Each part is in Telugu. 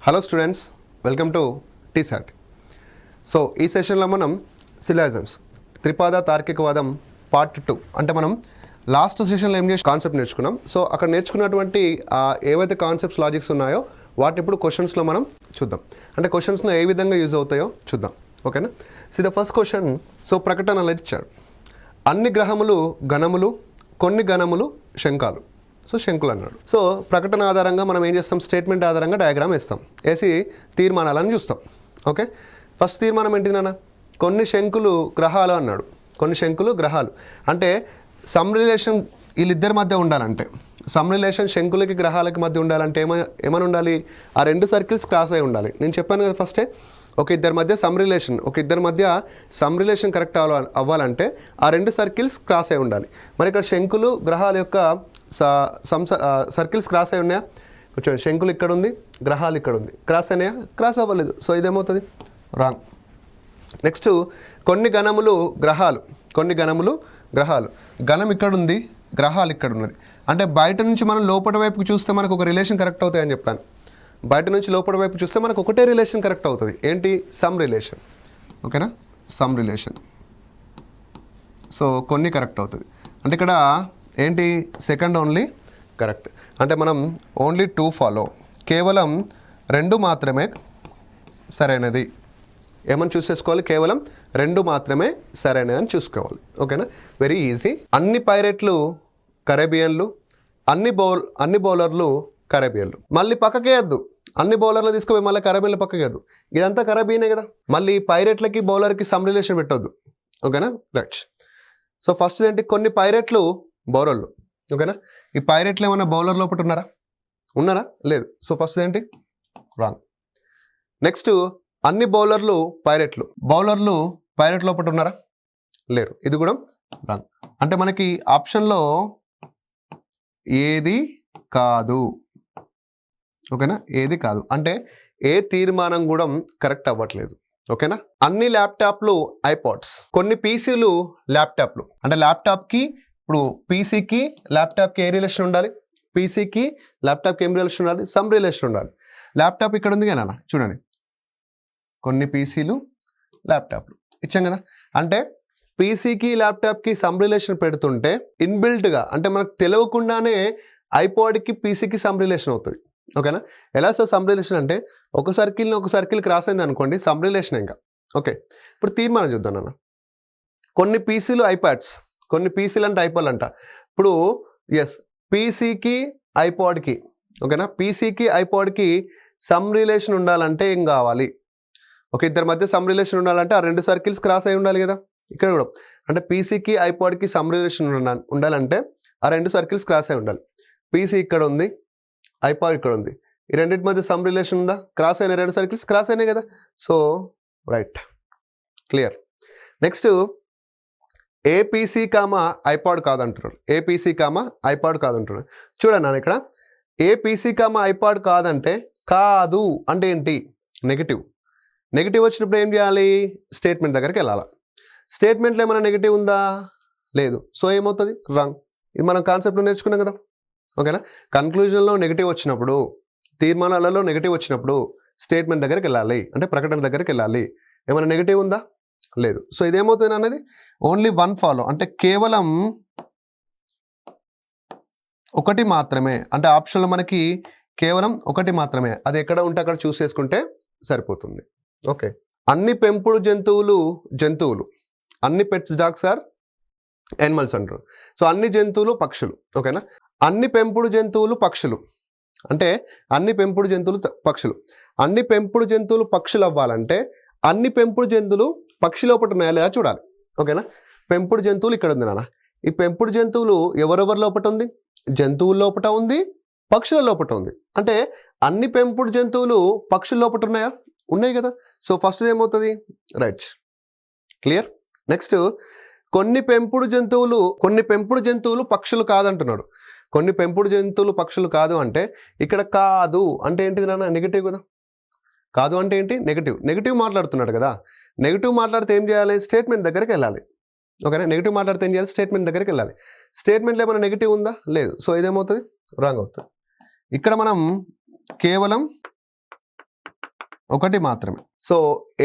Hello students, welcome to T-SAT. So ఈ సెషన్లో మనం సిలాజమ్స్ త్రిపాద తార్కికవాదం పార్ట్ 2 అంటే మనం లాస్ట్ సెషన్లో ఏం చేసి కాన్సెప్ట్ నేర్చుకున్నాం. సో అక్కడ నేర్చుకున్నటువంటి ఏవైతే కాన్సెప్ట్స్ లాజిక్స్ ఉన్నాయో వాటిని ఇప్పుడు క్వశ్చన్స్లో మనం చూద్దాం. అంటే క్వశ్చన్స్లో ఏ విధంగా యూజ్ అవుతాయో చూద్దాం. ఓకేనా? See the first question. So ప్రకటనలు ఇచ్చాడు. అన్ని గ్రహములు గణములు, కొన్ని గణములు శంఖాలు. సో శంకులు అన్నాడు. సో ప్రకటన ఆధారంగా మనం ఏం చేస్తాం, స్టేట్మెంట్ ఆధారంగా డయాగ్రామ్ వేస్తాం, వేసి తీర్మానాలను చూస్తాం. ఓకే, ఫస్ట్ తీర్మానం ఏంటి నాన్న? కొన్ని శంకులు గ్రహాలు అన్నాడు. కొన్ని శంకులు గ్రహాలు అంటే సమ్ రిలేషన్ వీళ్ళిద్దరి మధ్య ఉండాలంటే, సమ్ రిలేషన్ శంకులకి గ్రహాలకి మధ్య ఉండాలంటే ఏమని ఉండాలి? ఆ రెండు సర్కిల్స్ క్రాస్ అయి ఉండాలి. నేను చెప్పాను కదా ఫస్టే, ఒక ఇద్దరి మధ్య సమ్ రిలేషన్ కరెక్ట్ అవ్వాలంటే ఆ రెండు సర్కిల్స్ క్రాస్ అయి ఉండాలి. మరి ఇక్కడ శంకులు గ్రహాల యొక్క సర్కిల్స్ క్రాస్ అయి ఉన్నాయా? చూడండి, శంకులు ఇక్కడ ఉంది, గ్రహాలు ఇక్కడ ఉంది. క్రాస్ అయినాయా? క్రాస్ అవ్వలేదు. సో ఇదేమవుతుంది? రాంగ్. నెక్స్ట్, కొన్ని గణములు గ్రహాలు, కొన్ని గణములు గ్రహాలు. గణం ఇక్కడ ఉంది, గ్రహాలు ఇక్కడ ఉన్నది. అంటే బయట నుంచి మనం లోపల వైపుకి చూస్తే మనకు ఒక రిలేషన్ కరెక్ట్ అవుతాయని చెప్పాను. బయట నుంచి లోపల వైపు చూస్తే మనకు ఒకటే రిలేషన్ కరెక్ట్ అవుతుంది. ఏంటి? Some relation. ఓకేనా? Some relation. సో కొన్ని కరెక్ట్ అవుతుంది. అంటే ఇక్కడ ఏంటి? Second only correct. అంటే మనం ఓన్లీ 2 ఫాలో, కేవలం 2 మాత్రమే సరైనది. ఏమని చూస్ చేసుకోవాలి? కేవలం 2 మాత్రమే సరైనది అని చూసుకోవాలి. ఓకేనా? Very easy. అన్ని పైరెట్లు కరేబియన్లు, అన్ని బౌలర్లు కరేబియన్లు. మళ్ళీ పక్కకే వద్దు, అన్ని బౌలర్లు తీసుకుపోయి మళ్ళీ కరేబియన్లు పక్కకే వద్దు. ఇదంతా కరేబియనే కదా. మళ్ళీ పైరెట్లకి బౌలర్కి సమ్ రిలేషన్ పెట్టొద్దు. ఓకేనా? రైట్. సో ఫస్ట్ ఏంటి? కొన్ని పైరెట్లు బౌలర్లు. ఓకేనా? ఈ పైరెట్లు ఏమన్నా బౌలర్ లోపల ఉన్నారా? లేదు. సో ఫస్ట్ ఏంటి? రాంగ్. నెక్స్ట్, అన్ని బౌలర్లు పైరెట్లు, బౌలర్లు పైరెట్ లోపల ఉన్నారా? లేరు. ఇది కూడా రాంగ్. అంటే మనకి ఆప్షన్లో ఏది కాదు. ఓకేనా? ఏది కాదు అంటే ఏ తీర్మానం కూడా కరెక్ట్ అవ్వట్లేదు. ఓకేనా? అన్ని ల్యాప్టాప్లు ఐపాడ్స్, కొన్ని పీసీలు ల్యాప్టాప్లు. అంటే ల్యాప్టాప్కి, ఇప్పుడు పీసీకి ల్యాప్టాప్కి ఏ రిలేషన్ ఉండాలి? పీసీకి ల్యాప్టాప్కి ఏం రిలేషన్ ఉండాలి? సమ్ రిలేషన్ ఉండాలి. ల్యాప్టాప్ ఇక్కడ ఉంది కదా, చూడండి, కొన్ని పీసీలు ల్యాప్టాప్లు ఇచ్చాం కదా. అంటే పీసీకి ల్యాప్టాప్కి సమ్ రిలేషన్ పెడుతుంటే ఇన్బిల్ట్గా, అంటే మనకు తెలియకుండానే ఐపాడ్కి పీసీకి సమ్ రిలేషన్ అవుతుంది. ఓకేనా? ఎలా సార్ సమ్ రిలేషన్ అంటే, ఒక సర్కిల్ క్రాస్ అయింది అనుకోండి, సమ్ రిలేషన్ ఇంకా. ఓకే, ఇప్పుడు తీర్మానం చూద్దాం నాన్న. కొన్ని పీసీలు ఐపాడ్స్, కొన్ని పీసీలు అంటే ఐపాడ్ అంట. ఇప్పుడు ఎస్, పీసీకి ఐపాడ్కి, ఓకేనా, పీసీకి ఐపాడ్కి సమ్ రిలేషన్ ఉండాలంటే ఏం కావాలి? ఒక ఇద్దరి మధ్య సమ్ రిలేషన్ ఉండాలంటే ఆ రెండు సర్కిల్స్ క్రాస్ అయి ఉండాలి కదా. ఇక్కడ కూడా అంటే పీసీకి ఐపాడ్కి సమ్ రిలేషన్ ఉండాలంటే ఆ రెండు సర్కిల్స్ క్రాస్ అయి ఉండాలి. పీసీ ఇక్కడ ఉంది, ఐపాడ్ ఇక్కడ ఉంది. ఈ రెండింటి మధ్య సమ్ రిలేషన్ ఉందా? క్రాస్ అయిన రెండు సర్కిల్స్ క్రాస్ అయినాయి కదా. So right, clear. Next, APC comma iPod కాదంటున్నాడు. ఏపీసీ కామా ఐపాడ్ కాదంటున్నాడు. చూడండి నాన్న, ఇక్కడ ఏపీసీ కామా ఐపాడ్ కాదంటే, కాదు అంటే ఏంటి? నెగిటివ్. నెగిటివ్ వచ్చినప్పుడు ఏం చేయాలి? స్టేట్మెంట్ దగ్గరికి వెళ్ళాలి. స్టేట్మెంట్లో ఏమైనా నెగిటివ్ ఉందా? లేదు. సో ఏమవుతుంది? రాంగ్. ఇది మనం కాన్సెప్ట్లో నేర్చుకున్నాం కదా. ఓకేనా? కన్క్లూజన్లో నెగిటివ్ వచ్చినప్పుడు, తీర్మానాలలో నెగిటివ్ వచ్చినప్పుడు స్టేట్మెంట్ దగ్గరికి వెళ్ళాలి, అంటే ప్రకటన దగ్గరికి వెళ్ళాలి. ఏమైనా నెగిటివ్ ఉందా? లేదు. సో ఇదేమవుతుంది అన్నది ఓన్లీ 1 ఫాలో, అంటే కేవలం ఒకటి మాత్రమే. అంటే ఆప్షన్లో మనకి కేవలం ఒకటి మాత్రమే, అది ఎక్కడ ఉంటే అక్కడ చూస్ చేసుకుంటే సరిపోతుంది. ఓకే, అన్ని పెంపుడు జంతువులు, అన్ని పెట్స్ డాగ్స్ ఆర్ యానిమల్స్ అంటారు. సో అన్ని జంతువులు పక్షులు. ఓకేనా? అన్ని పెంపుడు జంతువులు పక్షులు అంటే అన్ని పెంపుడు జంతువులు పక్షులు. అన్ని పెంపుడు జంతువులు పక్షులు అవ్వాలంటే అన్ని పెంపుడు జంతువులు పక్షి లోపల ఉన్నాయా లేదా చూడాలి. ఓకేనా? పెంపుడు జంతువులు ఇక్కడ ఉంది నాన్న. ఈ పెంపుడు జంతువులు ఎవరెవరి లోపల ఉంది? జంతువుల లోపల ఉంది, పక్షుల లోపల ఉంది. అంటే అన్ని పెంపుడు జంతువులు పక్షుల లోపల ఉన్నాయా? ఉన్నాయి కదా. సో ఫస్ట్ ఏమవుతుంది? Right, clear. నెక్స్ట్, కొన్ని పెంపుడు జంతువులు పక్షులు కాదంటున్నాడు. కొన్ని పెంపుడు జంతువులు పక్షులు కాదు అంటే ఇక్కడ కాదు అంటే ఏంటిది నాన్న? నెగిటివ్ కదా. కాదు అంటే ఏంటి? నెగిటివ్ మాట్లాడుతున్నాడు కదా. నెగిటివ్ మాట్లాడితే ఏం చేయాలి? స్టేట్మెంట్ దగ్గరికి వెళ్ళాలి. ఓకేనా? నెగిటివ్ మాట్లాడితే ఏం చేయాలి? స్టేట్మెంట్ దగ్గరికి వెళ్ళాలి. స్టేట్మెంట్లో ఏమైనా నెగిటివ్ ఉందా? లేదు. సో ఇదేమవుతుంది? రాంగ్ అవుతుంది. ఇక్కడ మనం కేవలం ఒకటి మాత్రమే. సో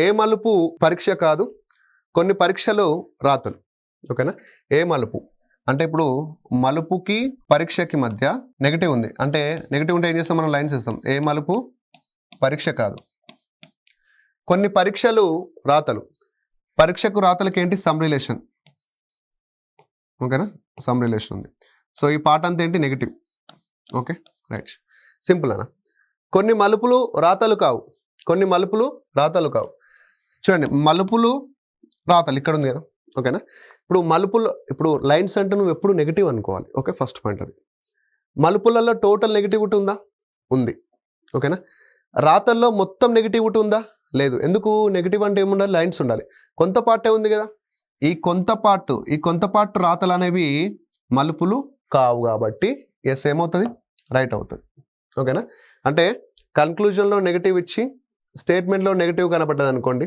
ఏ మలుపు పరీక్ష కాదు, కొన్ని పరీక్షలు రాతలు. ఓకేనా? ఏ మలుపు అంటే ఇప్పుడు మలుపుకి పరీక్షకి మధ్య నెగిటివ్ ఉంది అంటే నెగిటివ్ ఉంటే ఏం చేస్తాం, మనం లైన్స్ ఇస్తాం. ఏ మలుపు పరీక్ష కాదు. కొన్ని పరీక్షలు రాతలు. పరీక్షకు రాతలకి ఏంటి? Some relation. ఓకేనా? సమ్ రిలేషన్ ఉంది. సో ఈ పార్ట్ అంతా ఏంటి? నెగిటివ్. ఓకే, రైట్, సింపుల్ అన్న. కొన్ని మలుపులు రాతలు కావు, కొన్ని మలుపులు రాతలు కావు. చూడండి, మలుపులు రాతలు ఇక్కడ ఉంది కదా. ఓకేనా? ఇప్పుడు మలుపులు, ఇప్పుడు లైన్స్ అంటే నువ్వు ఎప్పుడు నెగిటివ్ అనుకోవాలి. ఓకే, ఫస్ట్ పాయింట్ అది. మలుపులలో టోటల్ నెగిటివిటీ ఉందా? ఉంది. ఓకేనా? రాతల్లో మొత్తం నెగిటివిటీ ఉందా? లేదు. ఎందుకు? నెగిటివ్ అంటే ఏముండాలి? లైన్స్ ఉండాలి. కొంత పార్టే ఉంది కదా. ఈ కొంత పార్ట్ రాతలు అనేవి మలుపులు కావు కాబట్టి ఎస్ ఏమవుతుంది? రైట్ అవుతుంది. ఓకేనా? అంటే కన్క్లూజన్లో నెగిటివ్ ఇచ్చి స్టేట్మెంట్లో నెగిటివ్ కనపడ్డది అనుకోండి,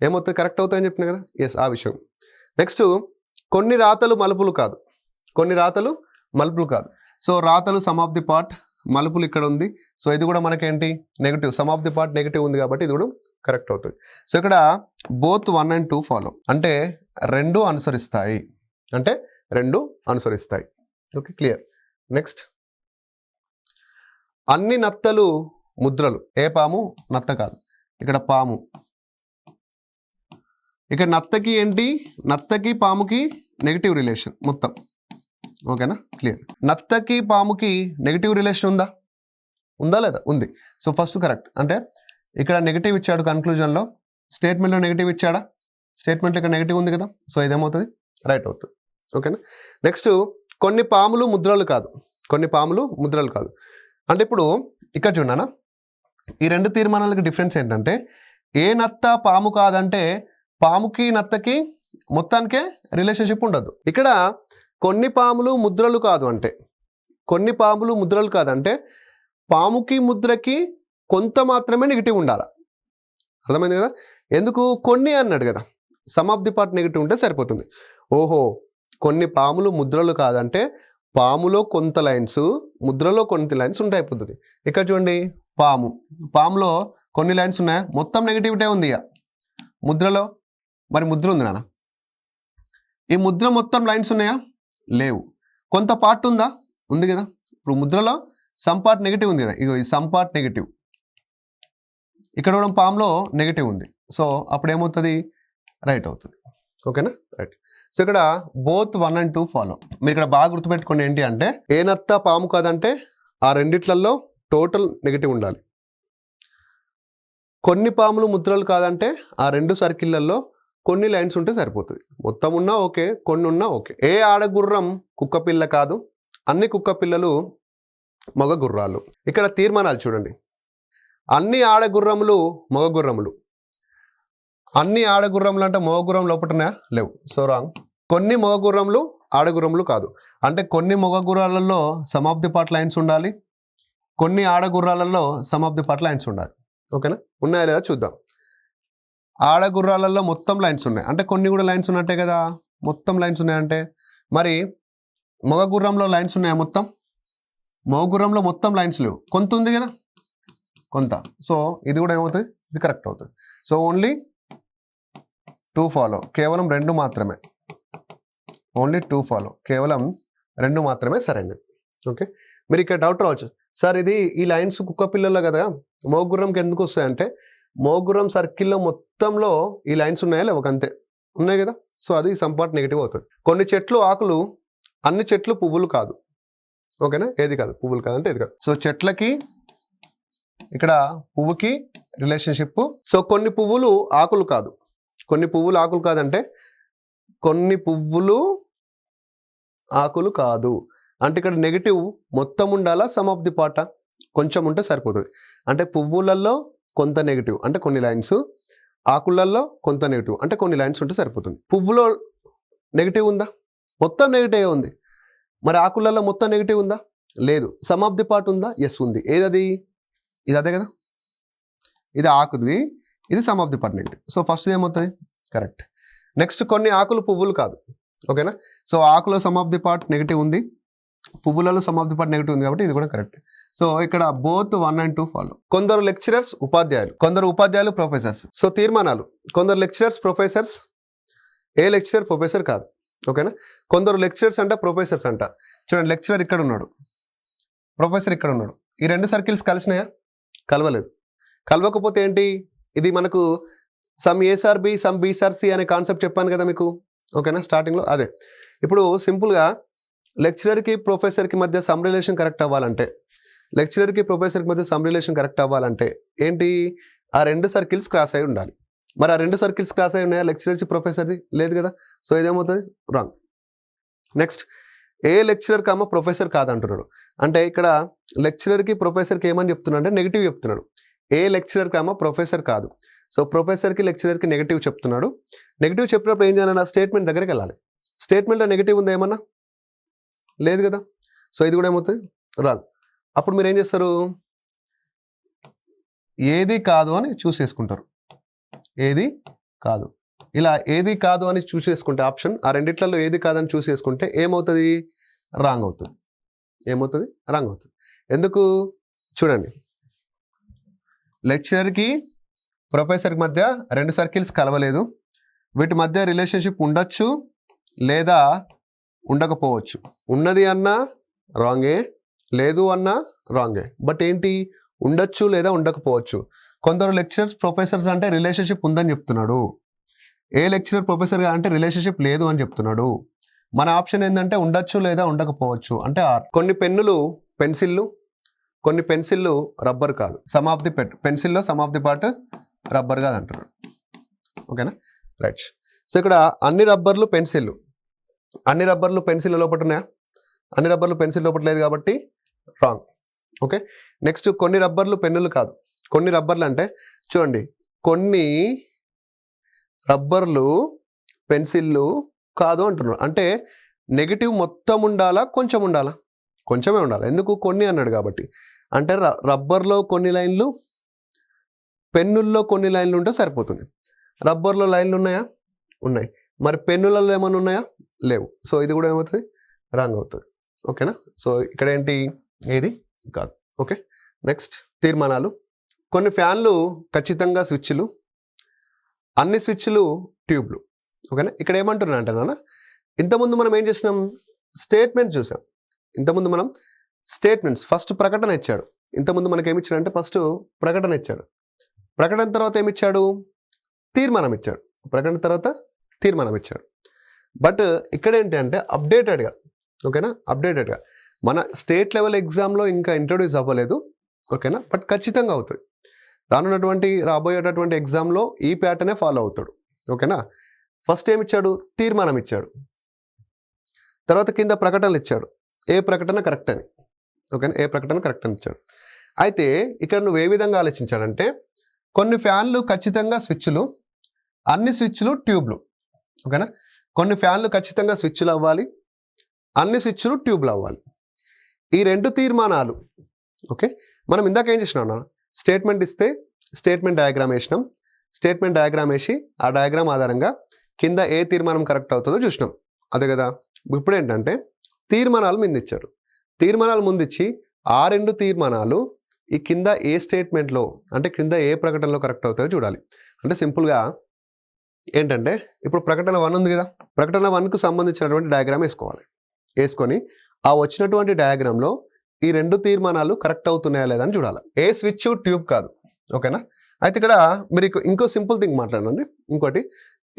ఏమవుతుంది? కరెక్ట్ అవుతాయని చెప్పిన కదా. ఎస్, ఆ విషయం. నెక్స్ట్, కొన్ని రాతలు మలుపులు కాదు, కొన్ని రాతలు మలుపులు కాదు. సో రాతలు సమ్ ఆఫ్ ది పార్ట్, మలుపులు ఇక్కడ ఉంది. సో ఇది కూడా మనకేంటి? Negative. Some of the part negative ఉంది కాబట్టి ఇది కూడా కరెక్ట్ అవుతుంది. సో ఇక్కడ బోత్ 1 and 2 ఫాలో అంటే రెండు అనుసరిస్తాయి, అంటే రెండు అనుసరిస్తాయి. Okay, clear. నెక్స్ట్, అన్ని నత్తలు ముద్రలు. ఏ పాము? నత్త కాదు, ఇక్కడ పాము. ఇక నత్తకి ఏంటి? నత్తకి పాముకి నెగిటివ్ రిలేషన్ మొత్తం. ఓకేనా? క్లియర్. నత్తకి పాముకి నెగిటివ్ రిలేషన్ ఉందా? ఉందా లేదా? ఉంది. So first correct. అంటే ఇక్కడ నెగిటివ్ ఇచ్చాడు కన్క్లూజన్లో, స్టేట్మెంట్లో నెగిటివ్ ఇచ్చాడా? స్టేట్మెంట్లో ఇక్కడ నెగిటివ్ ఉంది కదా. సో ఇదేమవుతుంది? రైట్ అవుతుంది. ఓకేనా? నెక్స్ట్, కొన్ని పాములు ముద్రలు కాదు, కొన్ని పాములు ముద్రలు కాదు. అంటే ఇప్పుడు ఇక్కడ చూడనా, ఈ రెండు తీర్మానాలకి డిఫరెన్స్ ఏంటంటే, ఏ నత్త పాము కాదంటే పాముకి నత్తకి మొత్తానికే రిలేషన్షిప్ ఉండదు. ఇక్కడ కొన్ని పాములు ముద్రలు కాదు అంటే, కొన్ని పాములు ముద్రలు కాదంటే పాముకి ముద్రకి కొంత మాత్రమే నెగిటివ్ ఉండాలి. అర్థమైంది కదా. ఎందుకు? కొన్ని అన్నాడు కదా, some of the part negative ఉంటే సరిపోతుంది. ఓహో, కొన్ని పాములు ముద్రలు కాదంటే పాములో కొంత లైన్స్, ముద్రలో కొన్ని లైన్స్ ఉంటే అయిపోతుంది. ఇక్కడ చూడండి, పాములో కొన్ని లైన్స్ ఉన్నాయా? మొత్తం నెగిటివిటీ ఉంది. ఇక ముద్రలో మరి ముద్ర ఉంది నాన్న, ఈ ముద్ర మొత్తం లైన్స్ ఉన్నాయా? లేవు. కొంత పార్ట్ ఉందా? ఉంది కదా. ఇప్పుడు ముద్రలో సమ్ పార్ట్ నెగిటివ్ ఉంది కదా, ఇగో ఈ సమ్ పార్ట్ నెగిటివ్. ఇక్కడ కూడా పాములో నెగిటివ్ ఉంది. సో అప్పుడు ఏమవుతుంది? రైట్ అవుతుంది. ఓకేనా? రైట్. సో ఇక్కడ బోత్ 1 and 2 ఫాలో. మీరు ఇక్కడ బాగా గుర్తుపెట్టుకోండి ఏంటి అంటే, ఏ నత్త పాము కాదంటే ఆ రెండిట్లలో టోటల్ నెగిటివ్ ఉండాలి. కొన్ని పాములు ముద్రలు కాదంటే ఆ రెండు సర్కిళ్లలో కొన్ని లైన్స్ ఉంటే సరిపోతుంది. మొత్తం ఉన్నా ఓకే, కొన్ని ఉన్నా ఓకే. ఏ ఆడగుర్రం కుక్క పిల్ల కాదు, అన్ని కుక్క పిల్లలు మగ గుర్రాలు. ఇక్కడ తీర్మానాలు చూడండి, అన్ని ఆడగుర్రములు మగ గుర్రములు. అన్ని ఆడగుర్రములు అంటే మగ గుర్రం లోపటనే లేవు. So wrong. కొన్ని మగ గుర్రములు ఆడగుర్రములు కాదు అంటే కొన్ని మగ గుర్రాలలో some of the part lines ఉండాలి, కొన్ని ఆడగుర్రాలలో some of the part lines ఉండాలి. ఓకేనా? ఉన్నాయా లేదా చూద్దాం. ఆడగుర్రాలలో మొత్తం లైన్స్ ఉన్నాయి అంటే కొన్ని కూడా లైన్స్ ఉన్నట్టే కదా. మొత్తం లైన్స్ ఉన్నాయంటే మరి మగ గుర్రంలో లైన్స్ ఉన్నాయా? మొత్తం మగ గుర్రంలో మొత్తం లైన్స్ లేవు, కొంత ఉంది కదా, కొంత. సో ఇది కూడా ఏమవుతుంది? ఇది కరెక్ట్ అవుతుంది. సో ఓన్లీ 2 ఫాలో, కేవలం 2 మాత్రమే. ఓన్లీ 2 ఫాలో, కేవలం 2 మాత్రమే సరైనది. ఓకే, మీరు ఇక్కడ డౌట్ రావచ్చు, సార్ ఇది ఈ లైన్స్ కుక్క పిల్లల్లో కదా, మోగుర్రంకి ఎందుకు వస్తాయంటే మోగుర్రం సర్కిల్లో మొత్తంలో ఈ లైన్స్ ఉన్నాయా లేవు? అంతే ఉన్నాయి కదా. సో అది సమ్ పార్ట్ నెగిటివ్ అవుతుంది. కొన్ని చెట్లు ఆకులు, అన్ని చెట్లు పువ్వులు కాదు. ఓకేనా? ఏది కాదు, పువ్వులు కాదంటే ఏది కాదు. సో చెట్లకి ఇక్కడ పువ్వుకి రిలేషన్షిప్. సో కొన్ని పువ్వులు ఆకులు కాదు, కొన్ని పువ్వులు ఆకులు కాదంటే కొన్ని పువ్వులు ఆకులు కాదు అంటే ఇక్కడ నెగిటివ్ మొత్తం ఉండాలా, సమ్ ఆఫ్ ది పార్ట్ కొంచెం ఉంటే సరిపోతుంది. అంటే పువ్వులలో కొంత నెగిటివ్ అంటే కొన్ని లైన్స్, ఆకులలో కొంత నెగిటివ్ అంటే కొన్ని లైన్స్ ఉంటే సరిపోతుంది. పువ్వులో నెగిటివ్ ఉందా? మొత్తం నెగిటివ్ ఉంది. మరి ఆకులలో మొత్తం నెగిటివ్ ఉందా? లేదు. సమ్ ఆఫ్ ది పార్ట్ ఉందా? ఎస్ ఉంది. ఏదది? ఇది అదే కదా, ఇది ఆకుది, ఇది some of the part negative. So first ఏమవుతుంది? కరెక్ట్. నెక్స్ట్, కొన్ని ఆకులు పువ్వులు కాదు. ఓకేనా? సో ఆకులో some of the part negative ఉంది, పువ్వులలో some of the part negative ఉంది కాబట్టి ఇది కూడా కరెక్ట్. సో ఇక్కడ బోత్ 1 and 2 ఫాలో. కొందరు లెక్చరర్స్ ఉపాధ్యాయులు, కొందరు ఉపాధ్యాయులు ప్రొఫెసర్స్. సో తీర్మానాలు కొందరు లెక్చరర్స్ ప్రొఫెసర్స్, ఏ లెక్చరర్ ప్రొఫెసర్ కాదు. ఓకేనా. కొందరు లెక్చరర్స్ అంట ప్రొఫెసర్స్ అంట. చూడండి, లెక్చరర్ ఇక్కడ ఉన్నాడు, ప్రొఫెసర్ ఇక్కడ ఉన్నాడు. ఈ రెండు సర్కిల్స్ కలిసినాయా? కలవలేదు. కలవకపోతే ఏంటి? ఇది మనకు సమ్ ఏసార్ బి సమ్ బీసార్ సి అనే కాన్సెప్ట్ చెప్పాను కదా మీకు. ఓకేనా, స్టార్టింగ్లో అదే. ఇప్పుడు సింపుల్గా లెక్చరర్కి ప్రొఫెసర్కి మధ్య సమ్ రిలేషన్ కరెక్ట్ అవ్వాలంటే, లెక్చరర్కి ప్రొఫెసర్కి మధ్య సమ్ రిలేషన్ కరెక్ట్ అవ్వాలంటే ఏంటి? ఆ రెండు సర్కిల్స్ క్రాస్ అయి ఉండాలి. మరి ఆ రెండు సర్కిల్స్ క్రాస్ అయి ఉన్నాయా? లెక్చరర్స్ ప్రొఫెసర్ది లేదు కదా. సో ఇదేమవుతుంది? రాంగ్. నెక్స్ట్, ఏ లెక్చరర్ కామ ప్రొఫెసర్ కాదంటున్నాడు. అంటే ఇక్కడ లెక్చరర్కి ప్రొఫెసర్కి ఏమని చెప్తున్నాడు అంటే నెగిటివ్ చెప్తున్నాడు. ఏ లెక్చరర్ కామ ప్రొఫెసర్ కాదు. సో ప్రొఫెసర్కి లెక్చరర్కి నెగిటివ్ చెప్తున్నాడు. నెగిటివ్ చెప్పినప్పుడు ఏం చేయాలన్నా స్టేట్మెంట్ దగ్గరికి వెళ్ళాలి. స్టేట్మెంట్లో నెగిటివ్ ఉందా ఏమన్నా? లేదు కదా. సో ఇది కూడా ఏమవుతుంది? రాంగ్. అప్పుడు మీరు ఏం చేస్తారు? ఏది కాదు అని చూస్ చేసుకుంటారు. ఏది కాదు, ఇలా ఏది కాదు అని చూస్ చేసుకుంటే ఆప్షన్, ఆ రెండిట్లలో ఏది కాదని చూస్ చేసుకుంటే ఏమవుతుంది? రాంగ్ అవుతుంది. ఏమవుతుంది? రాంగ్ అవుతుంది. ఎందుకు? చూడండి, లెక్చరర్కి ప్రొఫెసర్కి మధ్య రెండు సర్కిల్స్ కలవలేదు. వీటి మధ్య రిలేషన్షిప్ ఉండొచ్చు లేదా ఉండకపోవచ్చు. ఉన్నది అన్నా రాంగే, లేదు అన్నా రాంగే. బట్ ఏంటి? ఉండొచ్చు లేదా ఉండకపోవచ్చు. కొందరు లెక్చరర్స్ ప్రొఫెసర్స్ అంటే రిలేషన్షిప్ ఉందని చెప్తున్నాడు. ఏ లెక్చరర్ ప్రొఫెసర్గా అంటే రిలేషన్షిప్ లేదు అని చెప్తున్నాడు. మన ఆప్షన్ ఏంటంటే ఉండొచ్చు లేదా ఉండకపోవచ్చు అంటే ఆర్. కొన్ని పెన్నులు పెన్సిళ్ళు, కొన్ని పెన్సిళ్ళు రబ్బర్ కాదు. సమ్ ఆఫ్ ది పెన్సిల్లో some of the part rubber కాదు అంటున్నాడు. ఓకేనా, రైట్. సో ఇక్కడ అన్ని రబ్బర్లు పెన్సిళ్ళు, అన్ని రబ్బర్లు పెన్సిల్ లోపల ఉన్నాయా? అన్ని రబ్బర్లు పెన్సిల్ లోపల లేదు కాబట్టి రాంగ్. ఓకే. నెక్స్ట్, కొన్ని రబ్బర్లు పెన్నులు కాదు. కొన్ని రబ్బర్లు అంటే చూడండి, కొన్ని రబ్బర్లు పెన్సిళ్ళు కాదు అంటున్నాడు. అంటే నెగిటివ్ మొత్తం ఉండాలా, కొంచెం ఉండాలా? కొంచెమే ఉండాలి. ఎందుకు? కొన్ని అన్నాడు కాబట్టి. అంటే రబ్బర్లో కొన్ని లైన్లు, పెన్నుల్లో కొన్ని లైన్లు ఉంటే సరిపోతుంది. రబ్బర్లో లైన్లు ఉన్నాయా? ఉన్నాయి. మరి పెన్నులలో ఏమైనా ఉన్నాయా? లేవు. సో ఇది కూడా ఏమవుతుంది? రాంగ్ అవుతుంది. ఓకేనా. సో ఇక్కడ ఏంటి? ఏది కాదు. ఓకే. నెక్స్ట్, తీర్మానాలు. కొన్ని ఫ్యాన్లు ఖచ్చితంగా స్విచ్లు, అన్ని స్విచ్లు ట్యూబ్లు. ఓకేనా. ఇక్కడ ఏమంటున్నా అంటే నాన్న, ఇంతకుముందు మనం ఏం చేసినాం? స్టేట్మెంట్ చూసాం. ఇంతకుముందు మనం స్టేట్మెంట్స్, ఫస్ట్ ప్రకటన ఇచ్చాడు. ఇంతకుముందు మనకి ఏమి ఇచ్చాడు అంటే ఫస్ట్ ప్రకటన ఇచ్చాడు. ప్రకటన తర్వాత ఏమిచ్చాడు? తీర్మానం ఇచ్చాడు. ప్రకటన తర్వాత తీర్మానం ఇచ్చాడు. బట్ ఇక్కడ ఏంటి అంటే అప్డేటెడ్గా, ఓకేనా, అప్డేటెడ్గా మన స్టేట్ లెవెల్ ఎగ్జామ్లో ఇంకా ఇంట్రొడ్యూస్ అవ్వలేదు. ఓకేనా, బట్ ఖచ్చితంగా అవుతుంది. రాబోయేటటువంటి ఎగ్జామ్లో ఈ ప్యాటర్నే ఫాలో అవుతాడు. ఓకేనా. ఫస్ట్ ఏమి ఇచ్చాడు? తీర్మానం ఇచ్చాడు. తర్వాత కింద ప్రకటనలు ఇచ్చాడు. ఏ ప్రకటన కరెక్ట్ అని. ఓకేనా, ఏ ప్రకటన కరెక్ట్ అని ఇచ్చాడు. అయితే ఇక్కడ నువ్వు ఏ విధంగా ఆలోచించాడంటే, కొన్ని ఫ్యాన్లు ఖచ్చితంగా స్విచ్లు, అన్ని స్విచ్లు ట్యూబ్లు. ఓకేనా. కొన్ని ఫ్యాన్లు ఖచ్చితంగా స్విచ్లు అవ్వాలి, అన్ని స్విచ్లు ట్యూబ్లు అవ్వాలి. ఈ రెండు తీర్మానాలు. ఓకే, మనం ఇందాక ఏం చేసినాం? స్టేట్మెంట్ ఇస్తే స్టేట్మెంట్ డయాగ్రామ్ వేసినాం. స్టేట్మెంట్ డయాగ్రామ్ వేసి ఆ డయాగ్రామ్ ఆధారంగా కింద ఏ తీర్మానం కరెక్ట్ అవుతుందో చూసినాం. అదే కదా. ఇప్పుడు ఏంటంటే తీర్మానాలు ముందు ఇచ్చారు. తీర్మానాలు ముందు ఇచ్చి ఆ రెండు తీర్మానాలు ఈ కింద ఏ స్టేట్మెంట్లో అంటే కింద ఏ ప్రకటనలో కరెక్ట్ అవుతాయో చూడాలి. అంటే సింపుల్గా ఏంటంటే ఇప్పుడు ప్రకటన 1 ఉంది కదా, ప్రకటన 1కు సంబంధించినటువంటి డయాగ్రామ్ వేసుకోవాలి. వేసుకొని ఆ వచ్చినటువంటి డయాగ్రామ్లో ఈ రెండు తీర్మానాలు కరెక్ట్ అవుతున్నాయా లేదా అని చూడాలి. ఏ స్విచ్ ట్యూబ్ కాదు. ఓకేనా. అయితే ఇక్కడ మీరు ఇంకో సింపుల్ థింగ్ మాట్లాడండి. ఇంకోటి,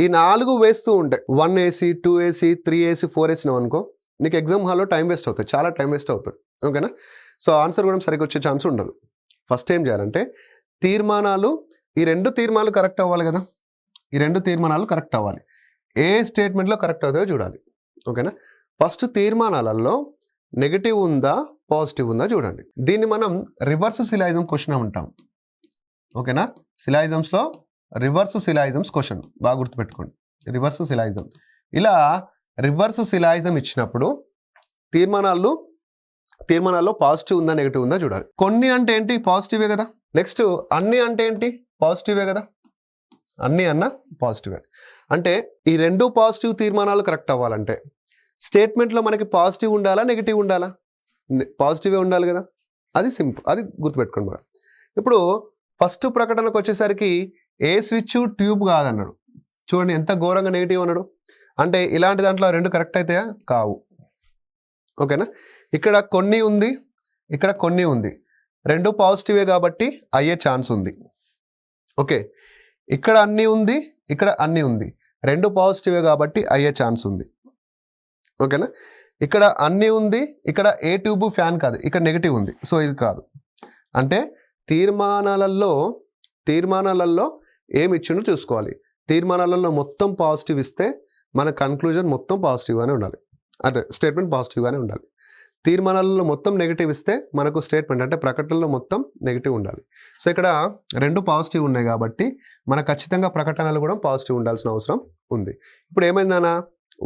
ఈ 4 వేస్తూ ఉంటాయి, 1AC 2AC 3AC 4AC అనుకో, నీకు ఎగ్జామ్ హాల్లో టైం వేస్ట్ అవుతుంది, చాలా టైం వేస్ట్ అవుతుంది. ఓకేనా. సో ఆన్సర్ కూడా సరిగ్గా వచ్చే ఛాన్స్ ఉండదు. ఫస్ట్ ఏం చేయాలంటే తీర్మానాలు, ఈ రెండు తీర్మానాలు కరెక్ట్ అవ్వాలి కదా, ఈ రెండు తీర్మానాలు కరెక్ట్ అవ్వాలి. ఏ స్టేట్మెంట్లో కరెక్ట్ అవుతాయో చూడాలి. ఓకేనా. ఫస్ట్ తీర్మానాలలో నెగిటివ్ ఉందా పాజిటివ్ ఉందా చూడండి. దీన్ని మనం రివర్స్ సిలాయిజం క్వశ్చన్ అంటాం. ఓకేనా. సిలాయిజమ్స్లో రివర్స్ సిలాయిజమ్స్ క్వశ్చన్ బాగా గుర్తుపెట్టుకోండి. Reverse syllogism. ఇలా రివర్స్ సిలాయిజం ఇచ్చినప్పుడు తీర్మానాల్లో పాజిటివ్ ఉందా నెగిటివ్ ఉందా చూడాలి. కొన్ని అంటే ఏంటి? పాజిటివే కదా. నెక్స్ట్ అన్ని అంటే ఏంటి? పాజిటివే కదా. అన్ని అన్న పాజిటివే. అంటే ఈ రెండు పాజిటివ్ తీర్మానాలు కరెక్ట్ అవ్వాలంటే స్టేట్మెంట్లో మనకి పాజిటివ్ ఉండాలా నెగిటివ్ ఉండాలా? పాజిటివే ఉండాలి కదా, అది సింపుల్, అది గుర్తుపెట్టుకోండి బాగా. ఇప్పుడు ఫస్ట్ ప్రకటనకు వచ్చేసరికి ఏ స్విచ్ ట్యూబ్ కాదన్నాడు. చూడండి ఎంత ఘోరంగా నెగిటివ్ అన్నాడు. అంటే ఇలాంటి దాంట్లో రెండు కరెక్ట్ అవుతాయా? కావు. ఓకేనా, ఇక్కడ కొన్ని ఉంది, ఇక్కడ కొన్ని ఉంది, రెండు పాజిటివే కాబట్టి అయ్యే ఛాన్స్ ఉంది. ఓకే, ఇక్కడ అన్నీ ఉంది, ఇక్కడ అన్నీ ఉంది, రెండు పాజిటివే కాబట్టి అయ్యే ఛాన్స్ ఉంది. ఓకేనా, ఇక్కడ అన్నీ ఉంది, ఇక్కడ ఏ ట్యూబ్ ఫ్యాన్ కాదు, ఇక్కడ నెగిటివ్ ఉంది, సో ఇది కాదు. అంటే తీర్మానాలలో ఏమి ఇచ్చిండో చూసుకోవాలి. తీర్మానాలలో మొత్తం పాజిటివ్ ఇస్తే మన కన్క్లూజన్ మొత్తం పాజిటివ్గానే ఉండాలి, అంటే స్టేట్మెంట్ పాజిటివ్గానే ఉండాలి. తీర్మానాలలో మొత్తం నెగిటివ్ ఇస్తే మనకు స్టేట్మెంట్ అంటే ప్రకటనలో మొత్తం నెగిటివ్ ఉండాలి. సో ఇక్కడ రెండు పాజిటివ్ ఉన్నాయి కాబట్టి మనకు ఖచ్చితంగా ప్రకటనలు కూడా పాజిటివ్ ఉండాల్సిన అవసరం ఉంది. ఇప్పుడు ఏమైందన్నా,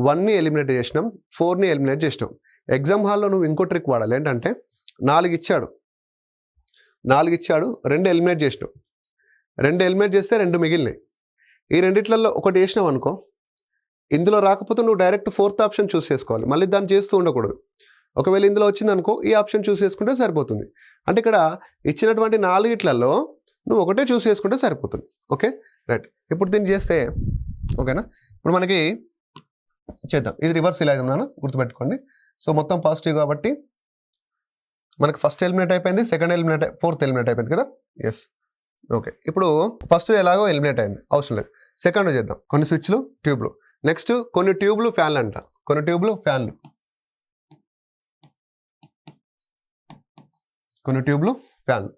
1ని ఎలిమినేట్ చేసినాం, 4ని ఎలిమినేట్ చేసినాం. ఎగ్జామ్ హాల్లో నువ్వు ఇంకో ట్రిక్ వాడాలి. ఏంటంటే 4 ఇచ్చాడు, 2 ఎలిమినేట్ చేసినావు, 2 ఎలిమినేట్ చేస్తే 2 మిగిలినాయి. ఈ రెండిట్లలో ఒకటి వేసినావు అనుకో, ఇందులో రాకపోతే నువ్వు డైరెక్ట్ 4th ఆప్షన్ చూస్ చేసుకోవాలి, మళ్ళీ దాన్ని చేస్తూ ఉండకూడదు. ఒకవేళ ఇందులో వచ్చింది అనుకో, ఈ ఆప్షన్ చూస్ చేసుకుంటే సరిపోతుంది. అంటే ఇక్కడ ఇచ్చినటువంటి 4 నువ్వు ఒకటే చూస్ చేసుకుంటే సరిపోతుంది. ఓకే రైట్, ఇప్పుడు దీన్ని చేస్తే ఓకేనా. ఇప్పుడు మనకి చేద్దాం, ఇది రివర్స్ ఇలా నాన్న గుర్తుపెట్టుకోండి. సో మొత్తం పాజిటివ్ కాబట్టి మనకి ఫస్ట్ ఎలిమినేట్ అయిపోయింది, సెకండ్ ఎలిమినేట్, 4th ఎలిమినేట్ అయిపోయింది కదా. ఎస్ ఓకే, ఇప్పుడు ఫస్ట్ ఎలాగో ఎలిమినేట్ అయింది, అవసరం లేదు. సెకండ్ చేద్దాం, కొన్ని స్విచ్లు ట్యూబ్లు. నెక్స్ట్ కొన్ని ట్యూబ్లు ఫ్యాన్లు అంట, కొన్ని ట్యూబ్లు ఫ్యాన్లు, కొన్ని ట్యూబ్లు ఫ్యాన్లు.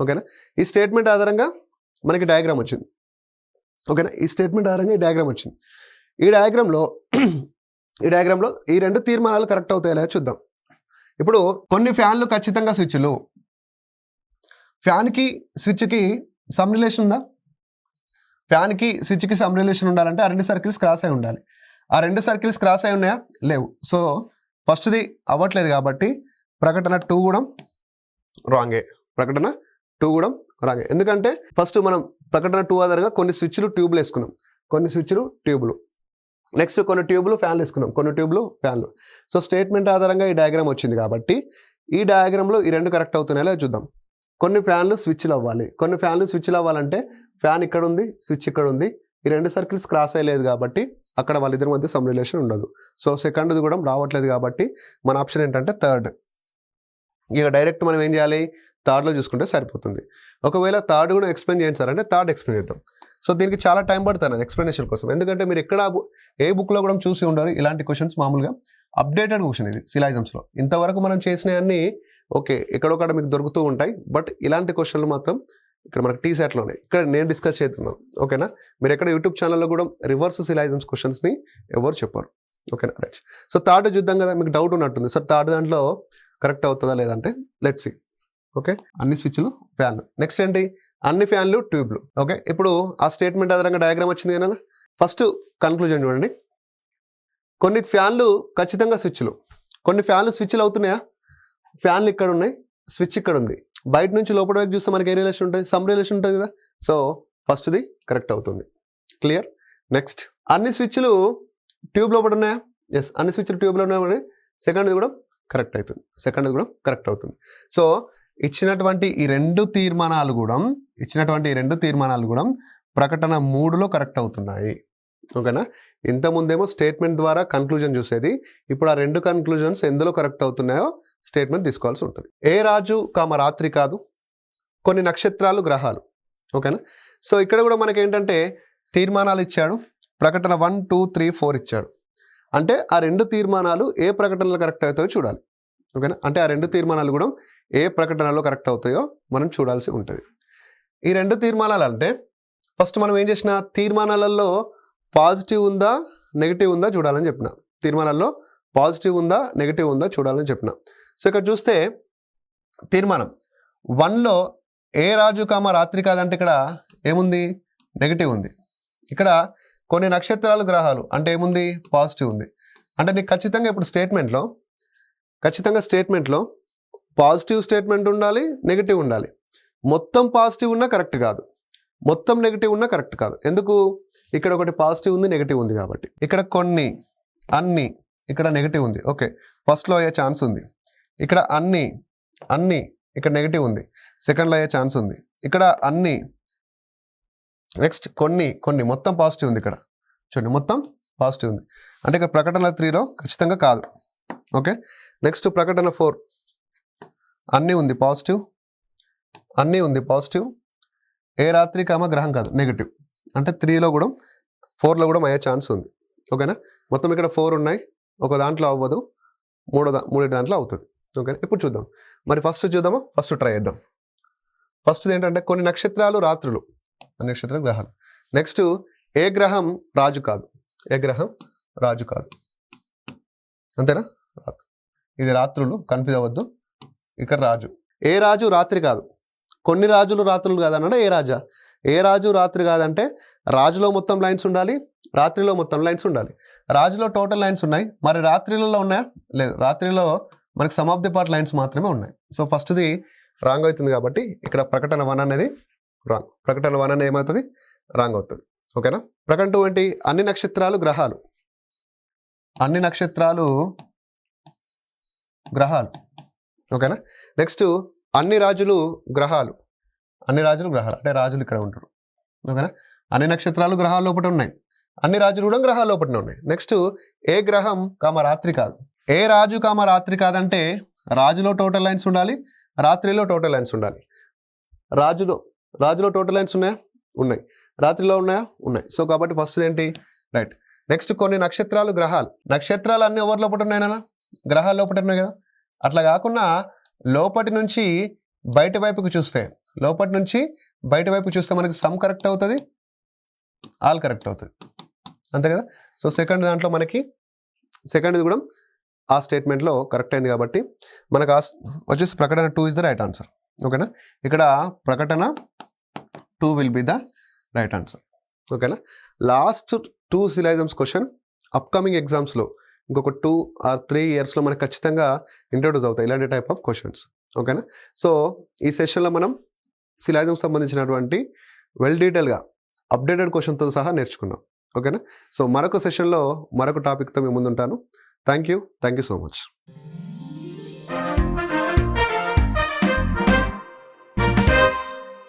ఓకేనా, ఈ స్టేట్మెంట్ ఆధారంగా మనకి డయాగ్రామ్ వచ్చింది. ఓకేనా, ఈ స్టేట్మెంట్ ఆధారంగా ఈ డయాగ్రామ్ వచ్చింది. ఈ డయాగ్రామ్లో ఈ రెండు తీర్మానాలు కరెక్ట్ అవుతాయి లేదా చూద్దాం. ఇప్పుడు కొన్ని ఫ్యాన్లు ఖచ్చితంగా స్విచ్లు, ఫ్యాన్కి స్విచ్కి సమ్ రిలేషన్ ఉందా? ఫ్యాన్కి స్విచ్కి సమ్ రిలేషన్ ఉండాలంటే ఆ 2 సర్కిల్స్ క్రాస్ అయి ఉండాలి. ఆ 2 సర్కిల్స్ క్రాస్ అయి ఉన్నాయా? లేవు. సో ఫస్ట్ది అవ్వట్లేదు కాబట్టి ప్రకటన 2 కూడా రాంగే, ప్రకటన 2 కూడా రాంగే. ఎందుకంటే ఫస్ట్ మనం ప్రకటన 2 ఆధారంగా కొన్ని స్విచ్లు ట్యూబ్లు వేసుకున్నాం, కొన్ని స్విచ్లు ట్యూబ్లు, నెక్స్ట్ కొన్ని ట్యూబ్లు ఫ్యాన్లు వేసుకున్నాం, కొన్ని ట్యూబ్లు ఫ్యాన్లు. సో స్టేట్మెంట్ ఆధారంగా ఈ డయాగ్రామ్ వచ్చింది కాబట్టి ఈ డయాగ్రామ్లో ఈ రెండు కరెక్ట్ అవుతున్నాయో చూద్దాం. కొన్ని ఫ్యాన్లు స్విచ్లు అవ్వాలి, కొన్ని ఫ్యాన్లు స్విచ్లు అవ్వాలంటే ఫ్యాన్ ఇక్కడ ఉంది, స్విచ్ ఇక్కడ ఉంది, ఈ 2 సర్కిల్స్ క్రాస్ అయ్యలేదు కాబట్టి అక్కడ వాళ్ళిద్దరి మధ్య సమ్ రిలేషన్ ఉండదు. సో సెకండ్ది కూడా రావట్లేదు కాబట్టి మన ఆప్షన్ ఏంటంటే థర్డ్. ఇక డైరెక్ట్ మనం ఏం చేయాలి, థర్డ్లో చూసుకుంటే సరిపోతుంది. ఒకవేళ థర్డ్ కూడా ఎక్స్ప్లెయిన్ చేయండి సార్ అంటే థర్డ్ ఎక్స్ప్లెయిన్ చేద్దాం. సో దీనికి చాలా టైం పడుతుంది ఎక్స్ప్లెనేషన్ కోసం, ఎందుకంటే మీరు ఎక్కడ ఏ బుక్లో కూడా చూసి ఉండరు ఇలాంటి క్వశ్చన్స్. మామూలుగా అప్డేటెడ్ క్వశ్చన్ ఇది సిలాయిజమ్స్లో. ఇంతవరకు మనం చేసినవన్నీ ఓకే ఎక్కడొక్కడ మీకు దొరుకుతూ ఉంటాయి, బట్ ఇలాంటి క్వశ్చన్లు మాత్రం ఇక్కడ మనకి టీసెట్లో ఉన్నాయి, ఇక్కడ నేను డిస్కస్ చేస్తున్నాను. ఓకేనా, మీరు ఎక్కడ యూట్యూబ్ ఛానల్లో కూడా రివర్స్ సిలాయిజమ్స్ క్వశ్చన్స్ని ఎవరు చెప్పారు. ఓకేనా రైట్. సో థర్డ్ చూద్దాం కదా, మీకు డౌట్ ఉన్నట్టుంది సార్ థర్డ్ దాంట్లో కరెక్ట్ అవుతుందా లేదంటే లెట్స్ సీ. ఓకే, అన్ని స్విచ్లు ఫ్యాన్లు. నెక్స్ట్ ఏంటి, అన్ని ఫ్యాన్లు ట్యూబ్లు. ఓకే, ఇప్పుడు ఆ స్టేట్మెంట్ ఆధారంగా డయాగ్రామ్ వచ్చింది కదా. ఫస్ట్ కన్క్లూజన్ చూడండి, కొన్ని ఫ్యాన్లు ఖచ్చితంగా స్విచ్లు, కొన్ని ఫ్యాన్లు స్విచ్లు అవుతున్నాయా? ఫ్యాన్లు ఇక్కడ ఉన్నాయి, స్విచ్ ఇక్కడ ఉంది, బయట నుంచి లోపల వైపు చూస్తే మనకి ఏ రిలేషన్ ఉంటుంది, సమ్ రిలేషన్ ఉంటుంది కదా. సో ఫస్ట్ది కరెక్ట్ అవుతుంది. క్లియర్. నెక్స్ట్, అన్ని స్విచ్లు ట్యూబ్ లోపల ఉన్నాయా? ఎస్, అన్ని స్విచ్లు ట్యూబ్లో ఉన్నాయి. సెకండ్ది కూడా కరెక్ట్ అవుతుంది, సెకండ్ది కూడా కరెక్ట్ అవుతుంది. సో ఇచ్చినటువంటి ఈ రెండు తీర్మానాలు కూడా ప్రకటన 3లో కరెక్ట్ అవుతున్నాయి. ఓకేనా, ఇంతకుముందేమో స్టేట్మెంట్ ద్వారా కన్క్లూజన్ చూసేది, ఇప్పుడు ఆ రెండు కన్క్లూజన్స్ ఎందులో కరెక్ట్ అవుతున్నాయో స్టేట్మెంట్ తీసుకోవాల్సి ఉంటుంది. ఏ రాజు రాత్రి కాదు, కొన్ని నక్షత్రాలు గ్రహాలు. ఓకేనా, సో ఇక్కడ కూడా మనకి ఏంటంటే తీర్మానాలు ఇచ్చాడు, ప్రకటన 1, 2, 3, 4 ఇచ్చాడు. అంటే ఆ రెండు తీర్మానాలు ఏ ప్రకటనలో కరెక్ట్ అవుతాయో చూడాలి. ఓకేనా, అంటే ఆ రెండు తీర్మానాలు కూడా ఏ ప్రకటనలో కరెక్ట్ అవుతాయో మనం చూడాల్సి ఉంటుంది. ఈ రెండు తీర్మానాలు అంటే ఫస్ట్ మనం ఏం చేసిన, తీర్మానాలలో పాజిటివ్ ఉందా నెగిటివ్ ఉందా చూడాలని చెప్పిన, తీర్మానాల్లో పాజిటివ్ ఉందా నెగిటివ్ ఉందా చూడాలని చెప్పిన. సో ఇక్కడ చూస్తే తీర్మానం 1లో ఏ రాజు రాత్రి కాదంటే ఇక్కడ ఏముంది, నెగిటివ్ ఉంది. ఇక్కడ కొన్ని నక్షత్రాలు గ్రహాలు అంటే ఏముంది, పాజిటివ్ ఉంది. అంటే నీకు ఖచ్చితంగా ఇప్పుడు స్టేట్మెంట్లో పాజిటివ్ స్టేట్మెంట్ ఉండాలి, నెగిటివ్ ఉండాలి. మొత్తం పాజిటివ్ ఉన్నా కరెక్ట్ కాదు, మొత్తం నెగిటివ్ ఉన్నా కరెక్ట్ కాదు. ఎందుకు, ఇక్కడ ఒకటి పాజిటివ్ ఉంది, నెగిటివ్ ఉంది కాబట్టి. ఇక్కడ కొన్ని, అన్ని, ఇక్కడ నెగిటివ్ ఉంది. ఓకే, ఫస్ట్లో అయ్యే ఛాన్స్ ఉంది. ఇక్కడ అన్ని ఇక్కడ నెగిటివ్ ఉంది, సెకండ్లో అయ్యే ఛాన్స్ ఉంది. ఇక్కడ అన్ని, నెక్స్ట్ కొన్ని మొత్తం పాజిటివ్ ఉంది. ఇక్కడ చూడండి మొత్తం పాజిటివ్ ఉంది, అంటే ఇక్కడ ప్రకటన 3లో ఖచ్చితంగా కాదు. ఓకే, నెక్స్ట్ ప్రకటన 4 అన్నీ ఉంది పాజిటివ్, ఏ రాత్రి గ్రహం కాదు నెగిటివ్, అంటే 3లో కూడా 4లో కూడా అయ్యే ఛాన్స్ ఉంది. ఓకేనా, మొత్తం ఇక్కడ 4 ఉన్నాయి, ఒక దాంట్లో అవ్వదు, మూడు దాంట్లో అవుతుంది. ఓకే, ఇప్పుడు చూద్దాం. మరి ఫస్ట్ చూద్దామా, ఫస్ట్ ట్రై చేద్దాం. ఫస్ట్ ఏంటంటే కొన్ని నక్షత్రాలు రాత్రులు, నక్షత్ర గ్రహాలు. నెక్స్ట్ ఏ గ్రహం రాజు కాదు, అంతేనా, ఇది రాత్రులు, కన్ఫ్యూజ్ అవ్వద్దు. ఇక్కడ రాజు, ఏ రాజు రాత్రి కాదు, కొన్ని రాజులు రాత్రులు కాదన్నాడు. ఏ రాజు రాత్రి కాదంటే రాజులో మొత్తం లైన్స్ ఉండాలి, రాత్రిలో మొత్తం లైన్స్ ఉండాలి. రాజులో టోటల్ లైన్స్ ఉన్నాయి, మరి రాత్రిలలో ఉన్నాయా, లేదు. రాత్రిలో మనకి some of the part lines మాత్రమే ఉన్నాయి. సో ఫస్ట్ది రాంగ్ అవుతుంది, కాబట్టి ఇక్కడ ప్రకటన 1 అనేది రాంగ్. ప్రకటన 1 అనేది ఏమవుతుంది, రాంగ్ అవుతుంది. ఓకేనా. ప్రకటన 2 ఏంటి, అన్ని నక్షత్రాలు గ్రహాలు, ఓకేనా. నెక్స్ట్ అన్ని రాజులు గ్రహాలు, అంటే రాజులు ఇక్కడ ఉంటారు. ఓకేనా, అన్ని నక్షత్రాలు గ్రహాల లోపల ఉన్నాయి, అన్ని రాజులు కూడా గ్రహాల లోపలనే ఉన్నాయి. నెక్స్ట్ ఏ గ్రహం రాత్రి కాదు, ఏ రాజు రాత్రి కాదంటే రాజులో టోటల్ లైన్స్ ఉండాలి, రాత్రిలో టోటల్ లైన్స్ ఉండాలి. రాజులో టోటల్ లైన్స్ ఉన్నాయా, ఉన్నాయి. రాత్రిలో ఉన్నాయా, ఉన్నాయి. సో కాబట్టి ఫస్ట్ ఏంటి, రైట్. నెక్స్ట్ కొన్ని నక్షత్రాలు నక్షత్రాలు అన్ని ఎవరి లోపల ఉన్నాయన్నా, గ్రహాల లోపల ఉన్నాయి కదా. అట్లా కాకుండా లోపటి నుంచి బయట వైపుకి చూస్తే మనకి సమ్ కరెక్ట్ అవుతుంది, ఆల్ కరెక్ట్ అవుతుంది, అంతే కదా. సో సెకండ్ దాంట్లో మనకి సెకండ్ది కూడా ఆ స్టేట్మెంట్లో కరెక్ట్ అయింది, కాబట్టి మనకు వచ్చేసి ప్రకటన 2 ఇస్ ద రైట్ ఆన్సర్. ఓకేనా, ఇక్కడ ప్రకటన 2 will be the right answer. ఓకేనా. లాస్ట్ 2 సిలాజిజమ్స్ క్వశ్చన్ అప్కమింగ్ ఎగ్జామ్స్లో ఇంకొక 2 or 3 ఇయర్స్లో మనకు ఖచ్చితంగా ఇంట్రొడ్యూస్ అవుతాయి ఇలాంటి టైప్ ఆఫ్ క్వశ్చన్స్. ఓకేనా. సో ఈ సెషన్లో మనం సిలాజిజం సంబంధించినటువంటి వెల్ డీటెయిల్గా అప్డేటెడ్ క్వశ్చన్తో సహా నేర్చుకున్నాం. ఓకేనా. సో మరొక సెషన్లో మరొక టాపిక్తో మేము ముందుంటాను. Thank you so much.